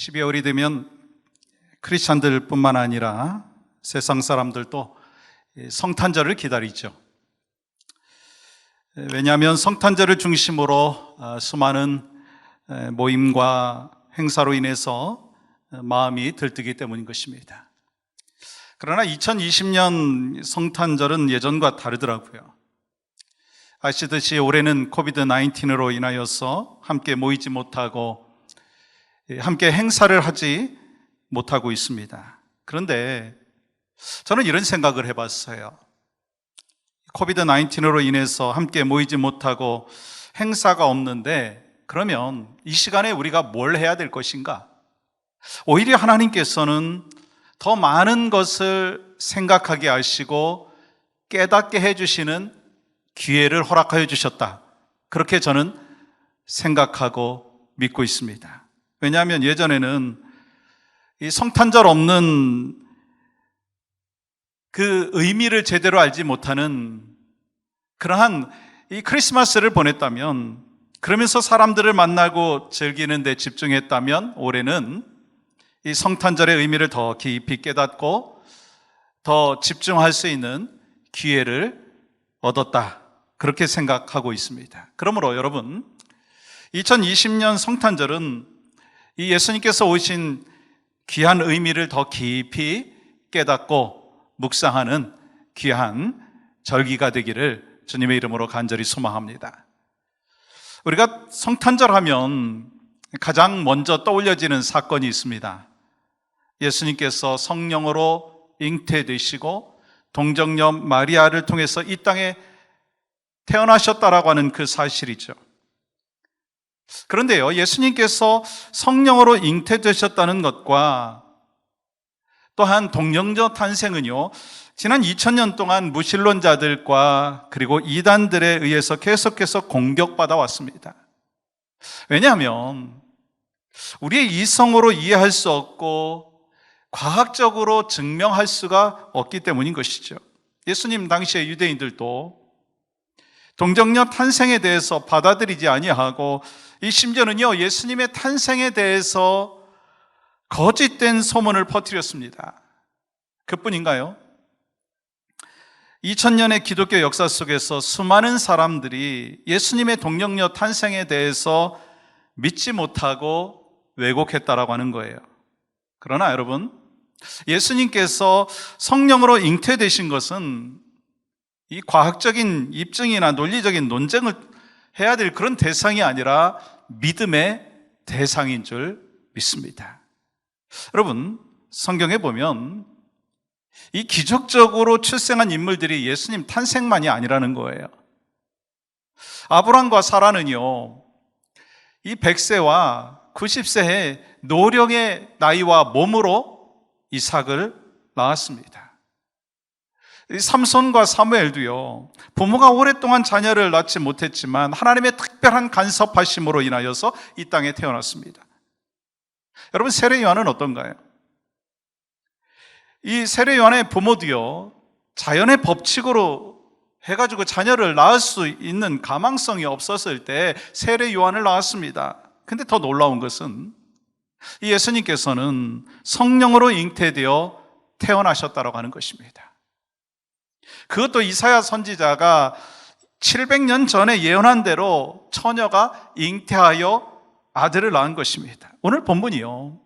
12월이 되면 크리스찬들뿐만 아니라 세상 사람들도 성탄절을 기다리죠. 왜냐하면 성탄절을 중심으로 수많은 모임과 행사로 인해서 마음이 들뜨기 때문인 것입니다. 그러나 2020년 성탄절은 예전과 다르더라고요. 아시듯이 올해는 코비드-19으로 인하여서 함께 모이지 못하고 함께 행사를 하지 못하고 있습니다. 그런데 저는 이런 생각을 해봤어요. 코비드-19으로 인해서 함께 모이지 못하고 행사가 없는데 그러면 이 시간에 우리가 뭘 해야 될 것인가? 오히려 하나님께서는 더 많은 것을 생각하게 하시고 깨닫게 해주시는 기회를 허락하여 주셨다. 그렇게 저는 생각하고 믿고 있습니다. 왜냐하면 예전에는 이 성탄절 없는 그 의미를 제대로 알지 못하는 그러한 이 크리스마스를 보냈다면, 그러면서 사람들을 만나고 즐기는 데 집중했다면 올해는 이 성탄절의 의미를 더 깊이 깨닫고 더 집중할 수 있는 기회를 얻었다. 그렇게 생각하고 있습니다. 그러므로 여러분, 2020년 성탄절은 이 예수님께서 오신 귀한 의미를 더 깊이 깨닫고 묵상하는 귀한 절기가 되기를 주님의 이름으로 간절히 소망합니다. 우리가 성탄절 하면 가장 먼저 떠올려지는 사건이 있습니다. 예수님께서 성령으로 잉태되시고 동정녀 마리아를 통해서 이 땅에 태어나셨다라고 하는 그 사실이죠. 그런데요, 예수님께서 성령으로 잉태되셨다는 것과 또한 동정녀 탄생은요, 지난 2000년 동안 무신론자들과 그리고 이단들에 의해서 계속해서 공격받아 왔습니다. 왜냐하면 우리의 이성으로 이해할 수 없고 과학적으로 증명할 수가 없기 때문인 것이죠. 예수님 당시의 유대인들도 동정녀 탄생에 대해서 받아들이지 아니하고, 이 심지어는요, 예수님의 탄생에 대해서 거짓된 소문을 퍼뜨렸습니다. 그뿐인가요? 2000년의 기독교 역사 속에서 수많은 사람들이 예수님의 동정녀 탄생에 대해서 믿지 못하고 왜곡했다라고 하는 거예요. 그러나 여러분, 예수님께서 성령으로 잉태되신 것은 이 과학적인 입증이나 논리적인 논쟁을 해야 될 그런 대상이 아니라 믿음의 대상인 줄 믿습니다. 여러분, 성경에 보면 이 기적적으로 출생한 인물들이 예수님 탄생만이 아니라는 거예요. 아브람과 사라는요, 이 100세와 90세의 노령의 나이와 몸으로 이삭을 낳았습니다. 삼손과 사무엘도요, 부모가 오랫동안 자녀를 낳지 못했지만 하나님의 특별한 간섭하심으로 인하여서 이 땅에 태어났습니다. 여러분, 세례 요한은 어떤가요? 이 세례 요한의 부모도요, 자연의 법칙으로 해가지고 자녀를 낳을 수 있는 가망성이 없었을 때 세례 요한을 낳았습니다. 근데 더 놀라운 것은 이 예수님께서는 성령으로 잉태되어 태어나셨다고 하는 것입니다. 그것도 이사야 선지자가 700년 전에 예언한 대로 처녀가 잉태하여 아들을 낳은 것입니다. 오늘 본문이요,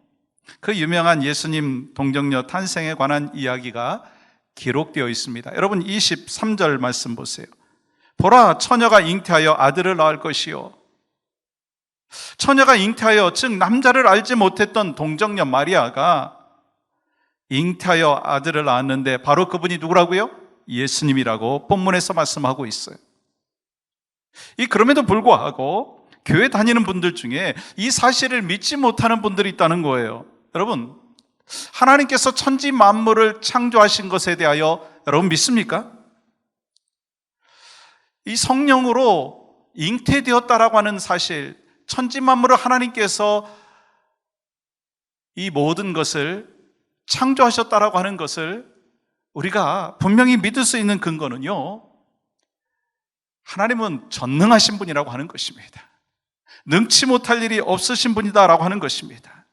그 유명한 예수님 동정녀 탄생에 관한 이야기가 기록되어 있습니다. 여러분, 23절 말씀 보세요. 보라, 처녀가 잉태하여 아들을 낳을 것이요. 처녀가 잉태하여, 즉 남자를 알지 못했던 동정녀 마리아가 잉태하여 아들을 낳았는데 바로 그분이 누구라고요? 예수님이라고 본문에서 말씀하고 있어요. 그럼에도 불구하고 교회 다니는 분들 중에 이 사실을 믿지 못하는 분들이 있다는 거예요. 여러분, 하나님께서 천지 만물을 창조하신 것에 대하여 여러분 믿습니까? 이 성령으로 잉태되었다라고 하는 사실, 천지 만물을 하나님께서 이 모든 것을 창조하셨다라고 하는 것을 우리가 분명히 믿을 수 있는 근거는요, 하나님은 전능하신 분이라고 하는 것입니다. 능치 못할 일이 없으신 분이다라고 하는 것입니다.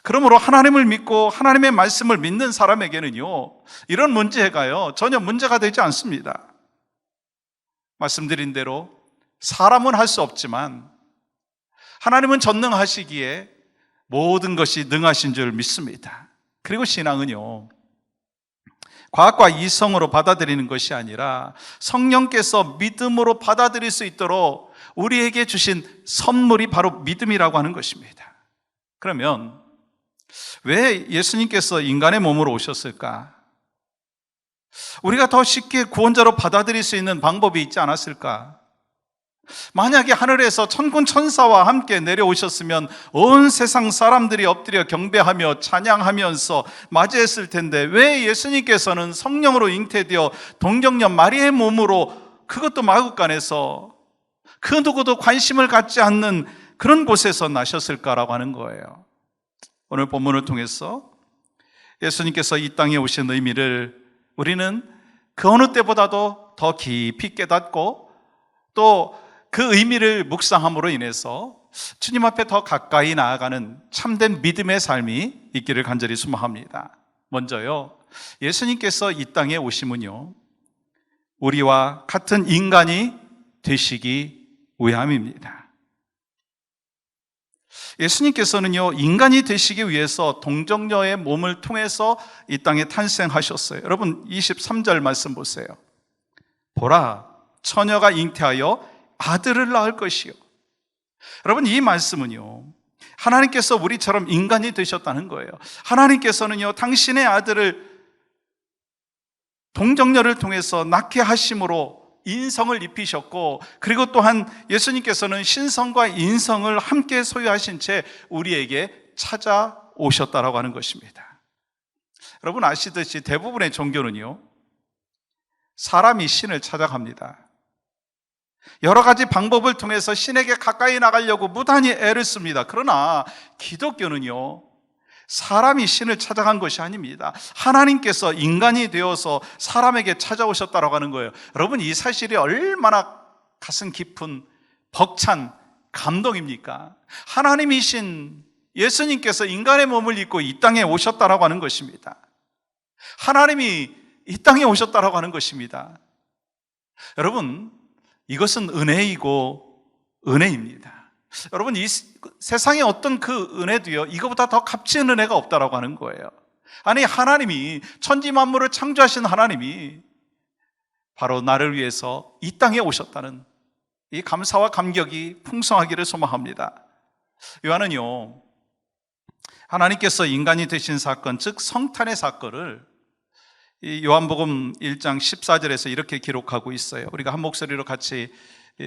그러므로 하나님을 믿고 하나님의 말씀을 믿는 사람에게는요, 이런 문제가요, 전혀 문제가 되지 않습니다. 말씀드린 대로 사람은 할 수 없지만 하나님은 전능하시기에 모든 것이 능하신 줄 믿습니다. 그리고 신앙은요, 과학과 이성으로 받아들이는 것이 아니라 성령께서 믿음으로 받아들일 수 있도록 우리에게 주신 선물이 바로 믿음이라고 하는 것입니다. 그러면 왜 예수님께서 인간의 몸으로 오셨을까? 우리가 더 쉽게 구원자로 받아들일 수 있는 방법이 있지 않았을까? 만약에 하늘에서 천군 천사와 함께 내려오셨으면 온 세상 사람들이 엎드려 경배하며 찬양하면서 맞이했을 텐데, 왜 예수님께서는 성령으로 잉태되어 동정녀 마리의 몸으로, 그것도 마구간에서 그 누구도 관심을 갖지 않는 그런 곳에서 나셨을까라고 하는 거예요. 오늘 본문을 통해서 예수님께서 이 땅에 오신 의미를 우리는 그 어느 때보다도 더 깊이 깨닫고, 또 그 의미를 묵상함으로 인해서 주님 앞에 더 가까이 나아가는 참된 믿음의 삶이 있기를 간절히 소망합니다. 먼저요, 예수님께서 이 땅에 오심은요, 우리와 같은 인간이 되시기 위함입니다. 예수님께서는요, 인간이 되시기 위해서 동정녀의 몸을 통해서 이 땅에 탄생하셨어요. 여러분 23절 말씀 보세요. 보라, 처녀가 잉태하여 아들을 낳을 것이요. 여러분, 이 말씀은요, 하나님께서 우리처럼 인간이 되셨다는 거예요. 하나님께서는요, 당신의 아들을 동정녀를 통해서 낳게 하심으로 인성을 입히셨고, 그리고 또한 예수님께서는 신성과 인성을 함께 소유하신 채 우리에게 찾아오셨다라고 하는 것입니다. 여러분 아시듯이 대부분의 종교는요, 사람이 신을 찾아갑니다. 여러 가지 방법을 통해서 신에게 가까이 나가려고 무단히 애를 씁니다. 그러나 기독교는요, 사람이 신을 찾아간 것이 아닙니다. 하나님께서 인간이 되어서 사람에게 찾아오셨다고 하는 거예요. 여러분, 이 사실이 얼마나 가슴 깊은 벅찬 감동입니까? 하나님이신 예수님께서 인간의 몸을 입고 이 땅에 오셨다고 하는 것입니다. 하나님이 이 땅에 오셨다고 하는 것입니다. 여러분, 이것은 은혜이고 은혜입니다. 여러분, 이 세상에 어떤 그 은혜도요, 이거보다 더 값진 은혜가 없다라고 하는 거예요. 아니, 하나님이, 천지 만물을 창조하신 하나님이 바로 나를 위해서 이 땅에 오셨다는 이 감사와 감격이 풍성하기를 소망합니다. 요한은요, 하나님께서 인간이 되신 사건, 즉 성탄의 사건을 이 요한복음 1장 14절에서 이렇게 기록하고 있어요. 우리가 한 목소리로 같이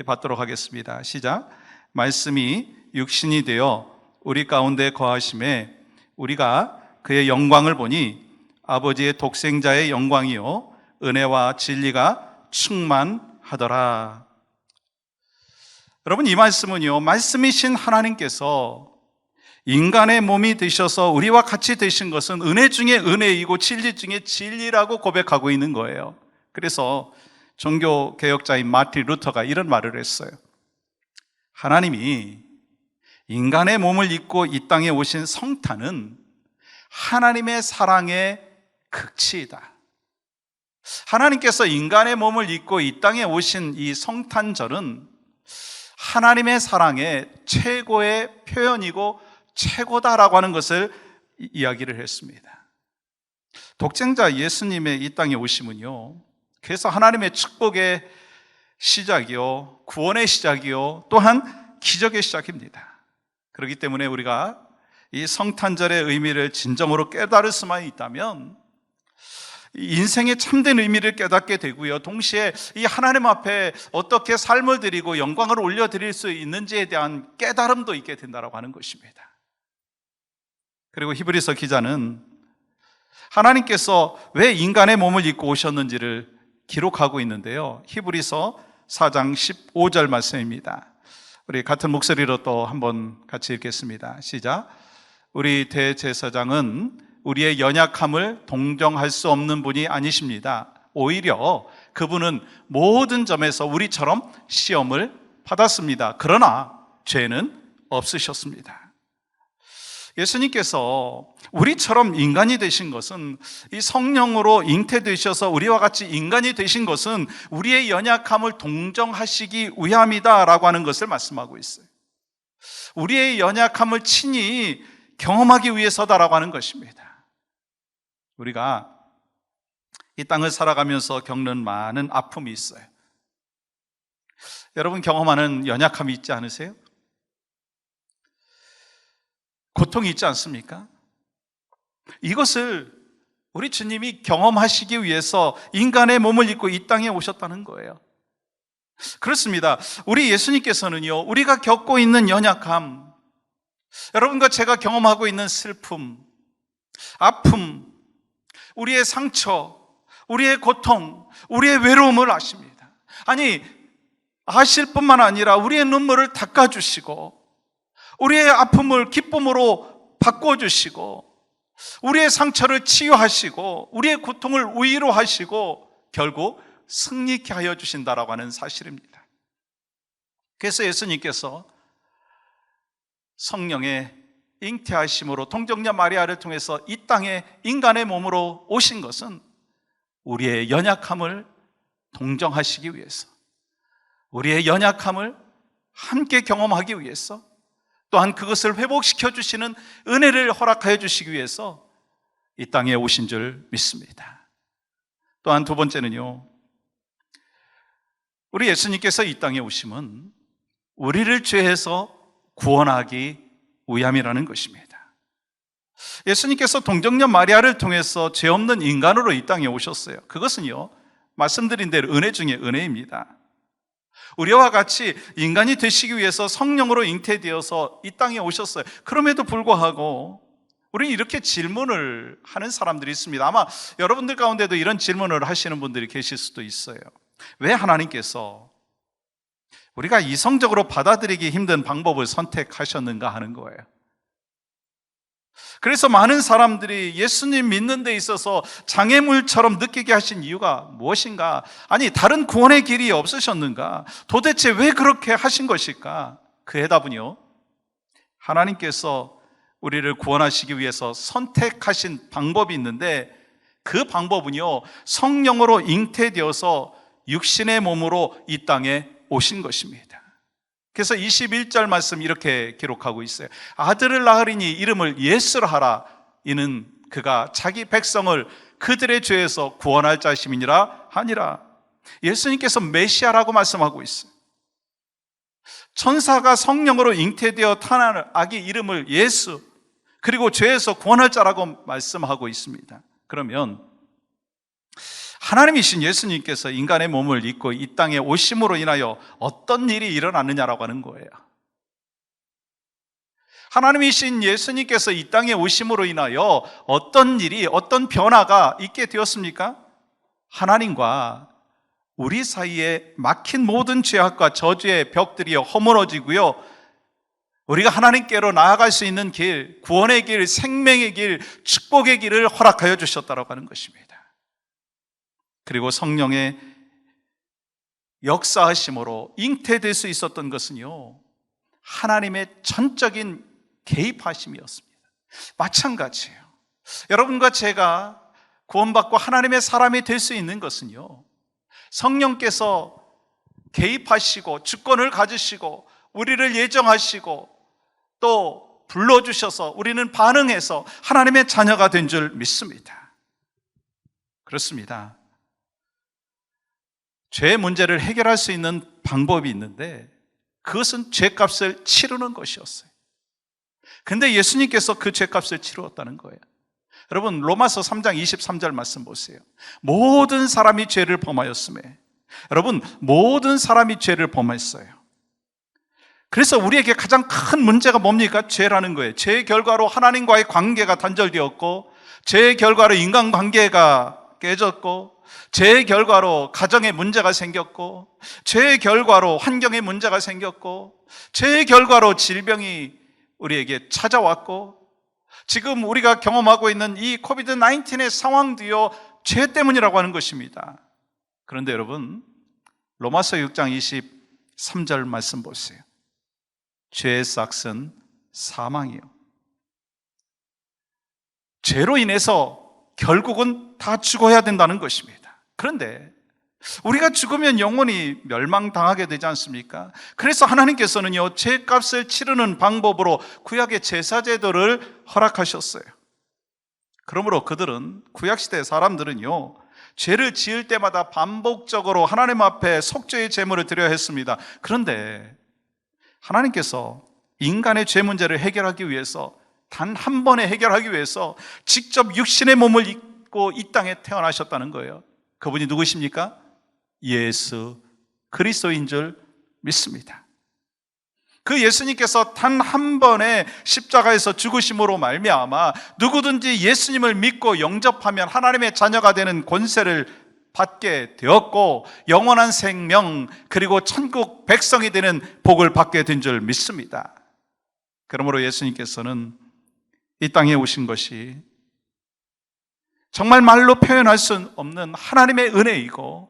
받도록 하겠습니다. 시작. 말씀이 육신이 되어 우리 가운데 거하심에 우리가 그의 영광을 보니 아버지의 독생자의 영광이요 은혜와 진리가 충만하더라. 여러분, 이 말씀은요, 말씀이신 하나님께서 인간의 몸이 되셔서 우리와 같이 되신 것은 은혜 중에 은혜이고 진리 중에 진리라고 고백하고 있는 거예요. 그래서 종교 개혁자인 마틴 루터가 이런 말을 했어요. 하나님이 인간의 몸을 입고 이 땅에 오신 성탄은 하나님의 사랑의 극치이다. 하나님께서 인간의 몸을 입고 이 땅에 오신 이 성탄절은 하나님의 사랑의 최고의 표현이고 최고다라고 하는 것을 이야기를 했습니다. 독생자 예수님의 이 땅에 오심은요, 그래서 하나님의 축복의 시작이요, 구원의 시작이요, 또한 기적의 시작입니다. 그렇기 때문에 우리가 이 성탄절의 의미를 진정으로 깨달을 수만 있다면 인생의 참된 의미를 깨닫게 되고요, 동시에 이 하나님 앞에 어떻게 삶을 드리고 영광을 올려드릴 수 있는지에 대한 깨달음도 있게 된다고 하는 것입니다. 그리고 히브리서 기자는 하나님께서 왜 인간의 몸을 입고 오셨는지를 기록하고 있는데요, 히브리서 4장 15절 말씀입니다. 우리 같은 목소리로 또 한번 같이 읽겠습니다. 시작. 우리 대제사장은 우리의 연약함을 동정할 수 없는 분이 아니십니다. 오히려 그분은 모든 점에서 우리처럼 시험을 받았습니다. 그러나 죄는 없으셨습니다. 예수님께서 우리처럼 인간이 되신 것은, 이 성령으로 잉태되셔서 우리와 같이 인간이 되신 것은 우리의 연약함을 동정하시기 위함이다라고 하는 것을 말씀하고 있어요. 우리의 연약함을 친히 경험하기 위해서다라고 하는 것입니다. 우리가 이 땅을 살아가면서 겪는 많은 아픔이 있어요. 여러분 경험하는 연약함이 있지 않으세요? 고통이 있지 않습니까? 이것을 우리 주님이 경험하시기 위해서 인간의 몸을 입고 이 땅에 오셨다는 거예요. 그렇습니다. 우리 예수님께서는요, 우리가 겪고 있는 연약함, 여러분과 제가 경험하고 있는 슬픔, 아픔, 우리의 상처, 우리의 고통, 우리의 외로움을 아십니다. 아니, 아실 뿐만 아니라 우리의 눈물을 닦아주시고 우리의 아픔을 기쁨으로 바꿔주시고 우리의 상처를 치유하시고 우리의 고통을 위로하시고 결국 승리케 하여 주신다라고 하는 사실입니다. 그래서 예수님께서 성령의 잉태하심으로 동정녀 마리아를 통해서 이 땅에 인간의 몸으로 오신 것은 우리의 연약함을 동정하시기 위해서, 우리의 연약함을 함께 경험하기 위해서, 또한 그것을 회복시켜 주시는 은혜를 허락하여 주시기 위해서 이 땅에 오신 줄 믿습니다. 또한 두 번째는요, 우리 예수님께서 이 땅에 오심은 우리를 죄에서 구원하기 위함이라는 것입니다. 예수님께서 동정녀 마리아를 통해서 죄 없는 인간으로 이 땅에 오셨어요. 그것은요, 말씀드린 대로 은혜 중에 은혜입니다. 우리와 같이 인간이 되시기 위해서 성령으로 잉태되어서 이 땅에 오셨어요. 그럼에도 불구하고 우리는 이렇게 질문을 하는 사람들이 있습니다. 아마 여러분들 가운데도 이런 질문을 하시는 분들이 계실 수도 있어요. 왜 하나님께서 우리가 이성적으로 받아들이기 힘든 방법을 선택하셨는가 하는 거예요. 그래서 많은 사람들이 예수님 믿는 데 있어서 장애물처럼 느끼게 하신 이유가 무엇인가? 아니, 다른 구원의 길이 없으셨는가? 도대체 왜 그렇게 하신 것일까? 그 해답은요, 하나님께서 우리를 구원하시기 위해서 선택하신 방법이 있는데, 그 방법은요, 성령으로 잉태되어서 육신의 몸으로 이 땅에 오신 것입니다. 그래서 21절 말씀 이렇게 기록하고 있어요. 아들을 낳으리니 이름을 예수라 하라. 이는 그가 자기 백성을 그들의 죄에서 구원할 자심이니라 하니라. 예수님께서 메시아라고 말씀하고 있어요. 천사가 성령으로 잉태되어 태어난 아기 이름을 예수, 그리고 죄에서 구원할 자라고 말씀하고 있습니다. 그러면 하나님이신 예수님께서 인간의 몸을 입고 이 땅에 오심으로 인하여 어떤 일이 일어났느냐라고 하는 거예요. 하나님이신 예수님께서 이 땅에 오심으로 인하여 어떤 일이, 어떤 변화가 있게 되었습니까? 하나님과 우리 사이에 막힌 모든 죄악과 저주의 벽들이 허물어지고요, 우리가 하나님께로 나아갈 수 있는 길, 구원의 길, 생명의 길, 축복의 길을 허락하여 주셨다고 하는 것입니다. 그리고 성령의 역사하심으로 잉태될 수 있었던 것은요, 하나님의 전적인 개입하심이었습니다. 마찬가지예요. 여러분과 제가 구원받고 하나님의 사람이 될 수 있는 것은요, 성령께서 개입하시고 주권을 가지시고 우리를 예정하시고 또 불러주셔서 우리는 반응해서 하나님의 자녀가 된 줄 믿습니다. 그렇습니다. 죄의 문제를 해결할 수 있는 방법이 있는데 그것은 죄값을 치르는 것이었어요. 근데 예수님께서 그 죄값을 치루었다는 거예요. 여러분, 로마서 3장 23절 말씀 보세요. 모든 사람이 죄를 범하였음에, 여러분, 모든 사람이 죄를 범했어요. 그래서 우리에게 가장 큰 문제가 뭡니까? 죄라는 거예요. 죄의 결과로 하나님과의 관계가 단절되었고, 죄의 결과로 인간관계가 깨졌고, 죄의 결과로 가정에 문제가 생겼고, 죄의 결과로 환경에 문제가 생겼고, 죄의 결과로 질병이 우리에게 찾아왔고, 지금 우리가 경험하고 있는 이 코비드-19의 상황도요, 죄 때문이라고 하는 것입니다. 그런데 여러분, 로마서 6장 23절 말씀 보세요. 죄의 삭은 사망이요, 죄로 인해서 결국은 다 죽어야 된다는 것입니다. 그런데 우리가 죽으면 영원히 멸망당하게 되지 않습니까? 그래서 하나님께서는요, 죄값을 치르는 방법으로 구약의 제사제도를 허락하셨어요. 그러므로 그들은, 구약시대 사람들은요, 죄를 지을 때마다 반복적으로 하나님 앞에 속죄의 제물을 드려야 했습니다. 그런데 하나님께서 인간의 죄 문제를 해결하기 위해서, 단 한 번에 해결하기 위해서 직접 육신의 몸을 입고 이 땅에 태어나셨다는 거예요. 그분이 누구십니까? 예수 그리스도인 줄 믿습니다. 그 예수님께서 단 한 번의 십자가에서 죽으심으로 말미암아 누구든지 예수님을 믿고 영접하면 하나님의 자녀가 되는 권세를 받게 되었고, 영원한 생명 그리고 천국 백성이 되는 복을 받게 된 줄 믿습니다. 그러므로 예수님께서는 이 땅에 오신 것이 정말 말로 표현할 수 없는 하나님의 은혜이고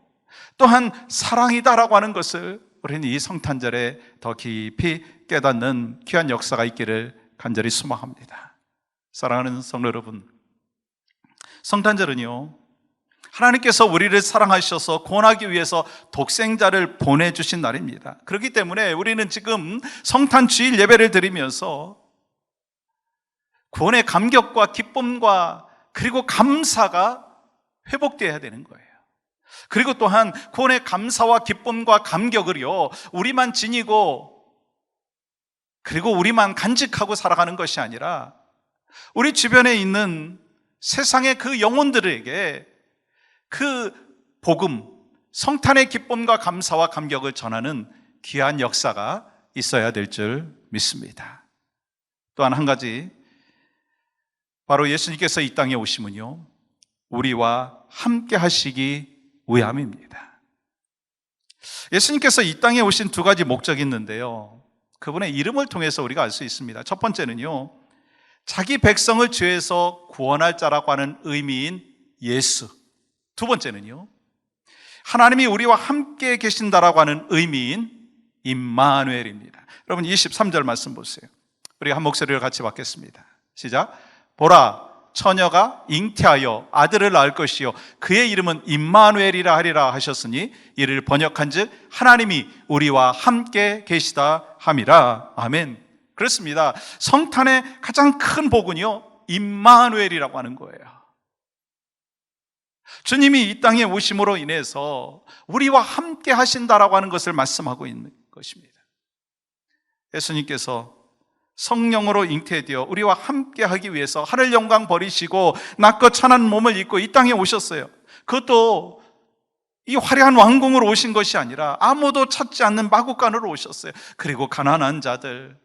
또한 사랑이다라고 하는 것을 우리는 이 성탄절에 더 깊이 깨닫는 귀한 역사가 있기를 간절히 소망합니다. 사랑하는 성도 여러분, 성탄절은요, 하나님께서 우리를 사랑하셔서 구원하기 위해서 독생자를 보내주신 날입니다. 그렇기 때문에 우리는 지금 성탄 주일 예배를 드리면서 구원의 감격과 기쁨과 그리고 감사가 회복되어야 되는 거예요. 그리고 또한 구원의 감사와 기쁨과 감격을요, 우리만 지니고 그리고 우리만 간직하고 살아가는 것이 아니라 우리 주변에 있는 세상의 그 영혼들에게 그 복음, 성탄의 기쁨과 감사와 감격을 전하는 귀한 역사가 있어야 될 줄 믿습니다. 또한 한 가지, 바로 예수님께서 이 땅에 오심은요, 우리와 함께 하시기 위함입니다. 예수님께서 이 땅에 오신 두 가지 목적이 있는데요, 그분의 이름을 통해서 우리가 알 수 있습니다. 첫 번째는요, 자기 백성을 죄에서 구원할 자라고 하는 의미인 예수. 두 번째는요, 하나님이 우리와 함께 계신다라고 하는 의미인 임마누엘입니다. 여러분 23절 말씀 보세요. 우리 한 목소리를 같이 받겠습니다. 시작. 보라, 처녀가 잉태하여 아들을 낳을 것이요 그의 이름은 임마누엘이라 하리라 하셨으니 이를 번역한즉 하나님이 우리와 함께 계시다 함이라. 아멘. 그렇습니다. 성탄의 가장 큰 복은요, 임마누엘이라고 하는 거예요. 주님이 이 땅에 오심으로 인해서 우리와 함께 하신다라고 하는 것을 말씀하고 있는 것입니다. 예수님께서 성령으로 잉태되어 우리와 함께 하기 위해서 하늘 영광 버리시고 낮고 천한 몸을 입고 이 땅에 오셨어요. 그것도 이 화려한 왕궁으로 오신 것이 아니라 아무도 찾지 않는 마구간으로 오셨어요. 그리고 가난한 자들,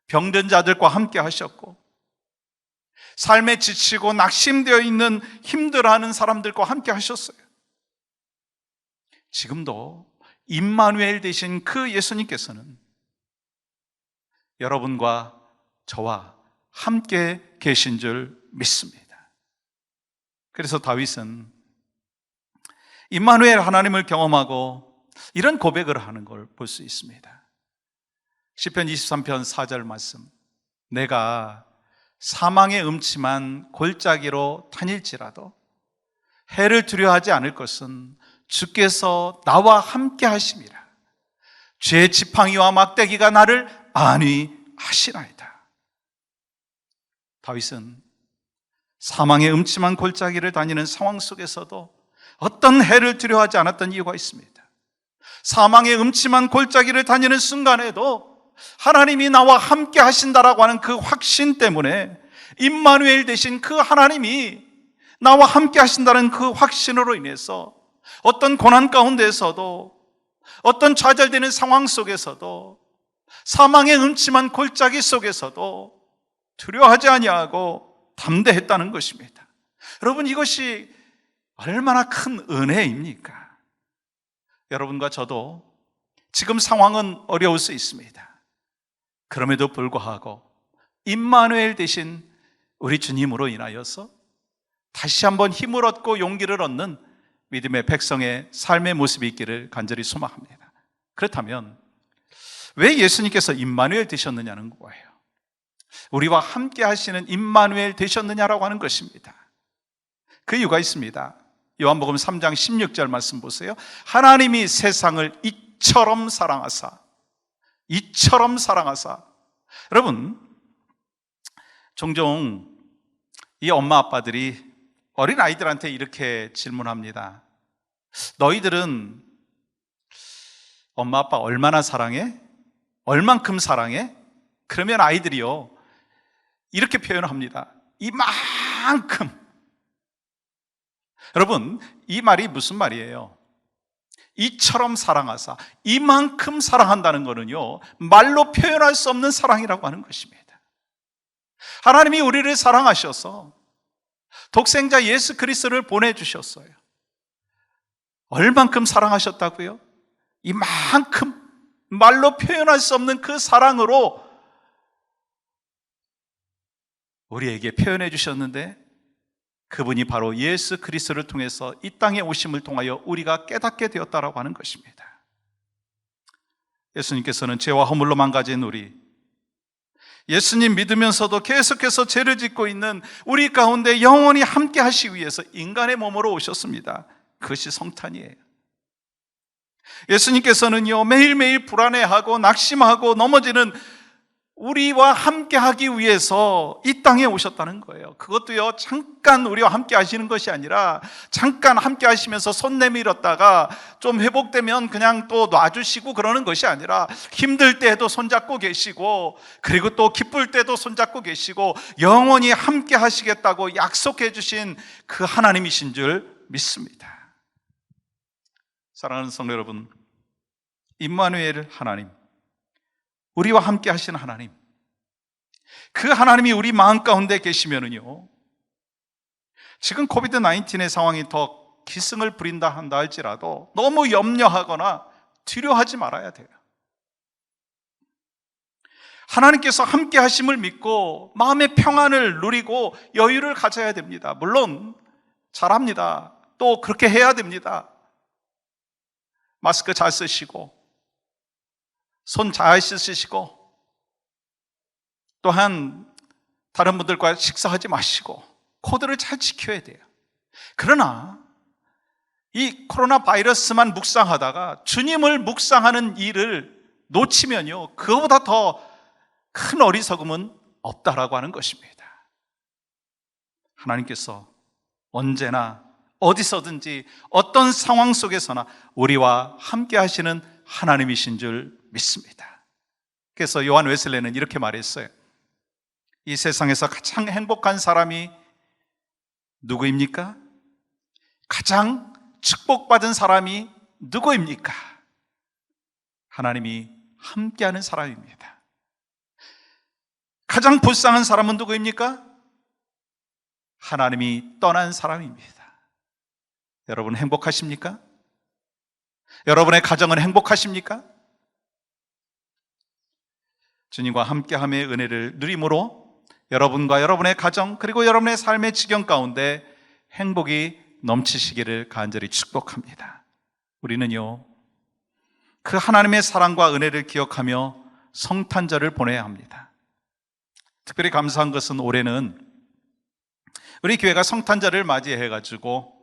병든 자들과 함께 하셨고, 삶에 지치고 낙심되어 있는 힘들어하는 사람들과 함께 하셨어요. 지금도 임마누엘 되신 그 예수님께서는 여러분과 저와 함께 계신 줄 믿습니다. 그래서 다윗은 임마누엘 하나님을 경험하고 이런 고백을 하는 걸 볼 수 있습니다. 시편 23편 4절 말씀. 내가 사망의 음침한 골짜기로 다닐지라도 해를 두려워하지 않을 것은 주께서 나와 함께 하심이라. 죄의 지팡이와 막대기가 나를 안위하시나이다. 다윗은 사망의 음침한 골짜기를 다니는 상황 속에서도 어떤 해를 두려워하지 않았던 이유가 있습니다. 사망의 음침한 골짜기를 다니는 순간에도 하나님이 나와 함께 하신다라고 하는 그 확신 때문에 임마누엘 되신 그 하나님이 나와 함께 하신다는 그 확신으로 인해서 어떤 고난 가운데에서도, 어떤 좌절되는 상황 속에서도, 사망의 음침한 골짜기 속에서도 두려워하지 아니하고 담대했다는 것입니다. 여러분, 이것이 얼마나 큰 은혜입니까? 여러분과 저도 지금 상황은 어려울 수 있습니다. 그럼에도 불구하고 임마누엘 되신 우리 주님으로 인하여서 다시 한번 힘을 얻고 용기를 얻는 믿음의 백성의 삶의 모습이 있기를 간절히 소망합니다. 그렇다면 왜 예수님께서 임마누엘 되셨느냐는 거예요. 우리와 함께 하시는 임마누엘 되셨느냐라고 하는 것입니다. 그 이유가 있습니다. 요한복음 3장 16절 말씀 보세요. 하나님이 세상을 이처럼 사랑하사. 여러분, 종종 이 엄마 아빠들이 어린 아이들한테 이렇게 질문합니다. 너희들은 엄마 아빠 얼마나 사랑해? 얼만큼 사랑해? 그러면 아이들이요 이렇게 표현합니다. 이만큼. 여러분, 이 말이 무슨 말이에요? 이처럼 사랑하사, 이만큼 사랑한다는 것은요 말로 표현할 수 없는 사랑이라고 하는 것입니다. 하나님이 우리를 사랑하셔서 독생자 예수 그리스도를 보내주셨어요. 얼만큼 사랑하셨다고요? 이만큼, 말로 표현할 수 없는 그 사랑으로 우리에게 표현해 주셨는데, 그분이 바로 예수 그리스도를 통해서 이 땅에 오심을 통하여 우리가 깨닫게 되었다라고 하는 것입니다. 예수님께서는 죄와 허물로 망가진 우리, 예수님 믿으면서도 계속해서 죄를 짓고 있는 우리 가운데 영원히 함께 하시기 위해서 인간의 몸으로 오셨습니다. 그것이 성탄이에요. 예수님께서는요 매일매일 불안해하고 낙심하고 넘어지는 우리와 함께 하기 위해서 이 땅에 오셨다는 거예요. 그것도요 잠깐 우리와 함께 하시는 것이 아니라 잠깐 함께 하시면서 손 내밀었다가 좀 회복되면 그냥 또 놔주시고 그러는 것이 아니라 힘들 때에도 손잡고 계시고, 그리고 또 기쁠 때도 손잡고 계시고, 영원히 함께 하시겠다고 약속해 주신 그 하나님이신 줄 믿습니다. 사랑하는 성도 여러분, 임마누엘 하나님, 우리와 함께 하시는 하나님, 그 하나님이 우리 마음 가운데 계시면은요 지금 코비드 19의 상황이 더 기승을 부린다 한다 할지라도 너무 염려하거나 두려워하지 말아야 돼요. 하나님께서 함께 하심을 믿고 마음의 평안을 누리고 여유를 가져야 됩니다. 물론 잘합니다. 또 그렇게 해야 됩니다. 마스크 잘 쓰시고 손 잘 씻으시고, 또한 다른 분들과 식사하지 마시고 코드를 잘 지켜야 돼요. 그러나 이 코로나 바이러스만 묵상하다가 주님을 묵상하는 일을 놓치면요 그거보다 더 큰 어리석음은 없다라고 하는 것입니다. 하나님께서 언제나 어디서든지 어떤 상황 속에서나 우리와 함께 하시는 하나님이신 줄 믿습니다. 그래서 요한 웨슬레는 이렇게 말했어요. 이 세상에서 가장 행복한 사람이 누구입니까? 가장 축복받은 사람이 누구입니까? 하나님이 함께하는 사람입니다. 가장 불쌍한 사람은 누구입니까? 하나님이 떠난 사람입니다. 여러분 행복하십니까? 여러분의 가정은 행복하십니까? 주님과 함께함의 은혜를 누림으로 여러분과 여러분의 가정, 그리고 여러분의 삶의 지경 가운데 행복이 넘치시기를 간절히 축복합니다. 우리는요 그 하나님의 사랑과 은혜를 기억하며 성탄절을 보내야 합니다. 특별히 감사한 것은 올해는 우리 교회가 성탄절을 맞이해가지고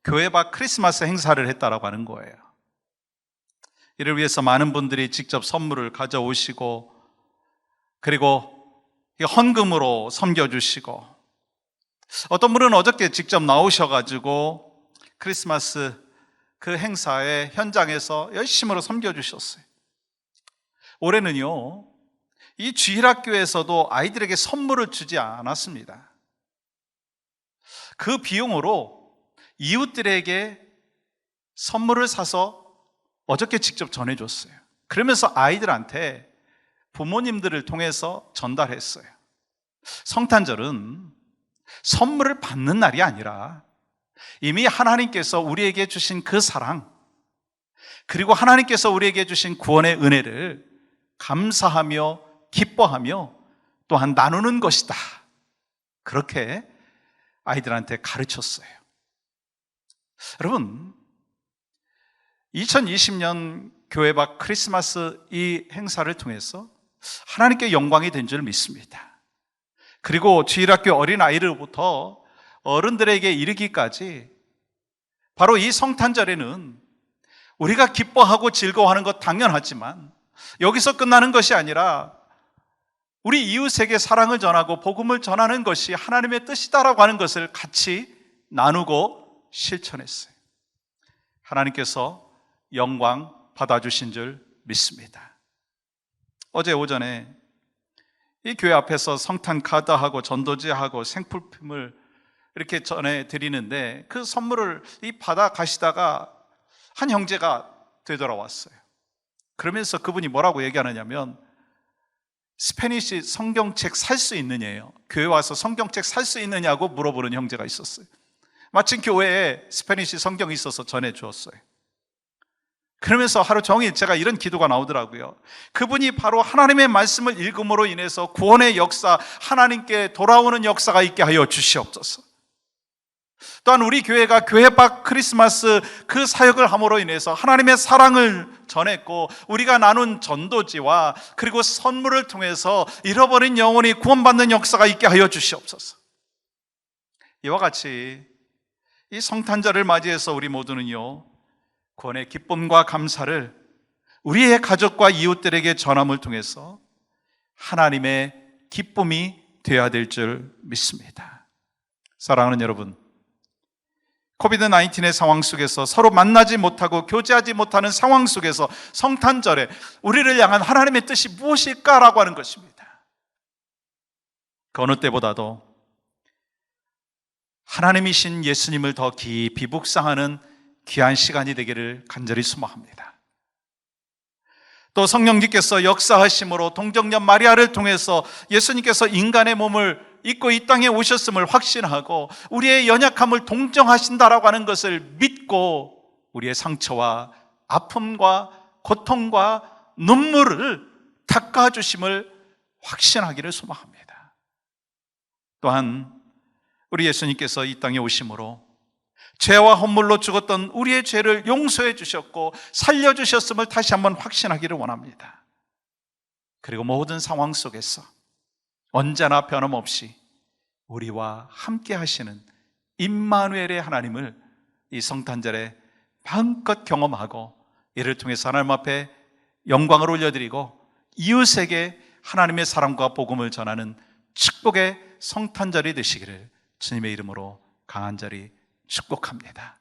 교회 밖 크리스마스 행사를 했다라고 하는 거예요. 이를 위해서 많은 분들이 직접 선물을 가져오시고, 그리고 헌금으로 섬겨주시고, 어떤 분은 어저께 직접 나오셔가지고 크리스마스 그 행사의 현장에서 열심으로 섬겨주셨어요. 올해는요 이 주일학교에서도 아이들에게 선물을 주지 않았습니다. 그 비용으로 이웃들에게 선물을 사서 어저께 직접 전해줬어요. 그러면서 아이들한테 부모님들을 통해서 전달했어요. 성탄절은 선물을 받는 날이 아니라 이미 하나님께서 우리에게 주신 그 사랑, 그리고 하나님께서 우리에게 주신 구원의 은혜를 감사하며 기뻐하며 또한 나누는 것이다, 그렇게 아이들한테 가르쳤어요. 여러분, 2020년 교회 밖 크리스마스 이 행사를 통해서 하나님께 영광이 된 줄 믿습니다. 그리고 주일학교 어린아이로부터 어른들에게 이르기까지 바로 이 성탄절에는 우리가 기뻐하고 즐거워하는 것 당연하지만 여기서 끝나는 것이 아니라 우리 이웃에게 사랑을 전하고 복음을 전하는 것이 하나님의 뜻이다라고 하는 것을 같이 나누고 실천했어요. 하나님께서 영광 받아주신 줄 믿습니다. 어제 오전에 이 교회 앞에서 성탄 카드하고 전도지하고 생필품을 이렇게 전해드리는데 그 선물을 받아 가시다가 한 형제가 되돌아왔어요. 그러면서 그분이 뭐라고 얘기하느냐면 스페니시 성경책 살 수 있느냐요. 교회 와서 성경책 살 수 있느냐고 물어보는 형제가 있었어요. 마침 교회에 스페니시 성경이 있어서 전해주었어요. 그러면서 하루 종일 제가 이런 기도가 나오더라고요. 그분이 바로 하나님의 말씀을 읽음으로 인해서 구원의 역사, 하나님께 돌아오는 역사가 있게 하여 주시옵소서. 또한 우리 교회가 교회 밖 크리스마스 그 사역을 함으로 인해서 하나님의 사랑을 전했고 우리가 나눈 전도지와 그리고 선물을 통해서 잃어버린 영혼이 구원받는 역사가 있게 하여 주시옵소서. 이와 같이 이 성탄절을 맞이해서 우리 모두는요, 구원의 기쁨과 감사를 우리의 가족과 이웃들에게 전함을 통해서 하나님의 기쁨이 되어야 될 줄 믿습니다. 사랑하는 여러분, 코비드-19의 상황 속에서 서로 만나지 못하고 교제하지 못하는 상황 속에서 성탄절에 우리를 향한 하나님의 뜻이 무엇일까라고 하는 것입니다. 그 어느 때보다도 하나님이신 예수님을 더 깊이 묵상하는 귀한 시간이 되기를 간절히 소망합니다. 또 성령님께서 역사하심으로 동정녀 마리아를 통해서 예수님께서 인간의 몸을 입고 이 땅에 오셨음을 확신하고 우리의 연약함을 동정하신다라고 하는 것을 믿고 우리의 상처와 아픔과 고통과 눈물을 닦아주심을 확신하기를 소망합니다. 또한 우리 예수님께서 이 땅에 오심으로 죄와 헌물로 죽었던 우리의 죄를 용서해 주셨고 살려주셨음을 다시 한번 확신하기를 원합니다. 그리고 모든 상황 속에서 언제나 변함없이 우리와 함께 하시는 임마누엘의 하나님을 이 성탄절에 마음껏 경험하고 이를 통해서 하나님 앞에 영광을 올려드리고 이웃에게 하나님의 사랑과 복음을 전하는 축복의 성탄절이 되시기를 주님의 이름으로 강한절히 축복합니다.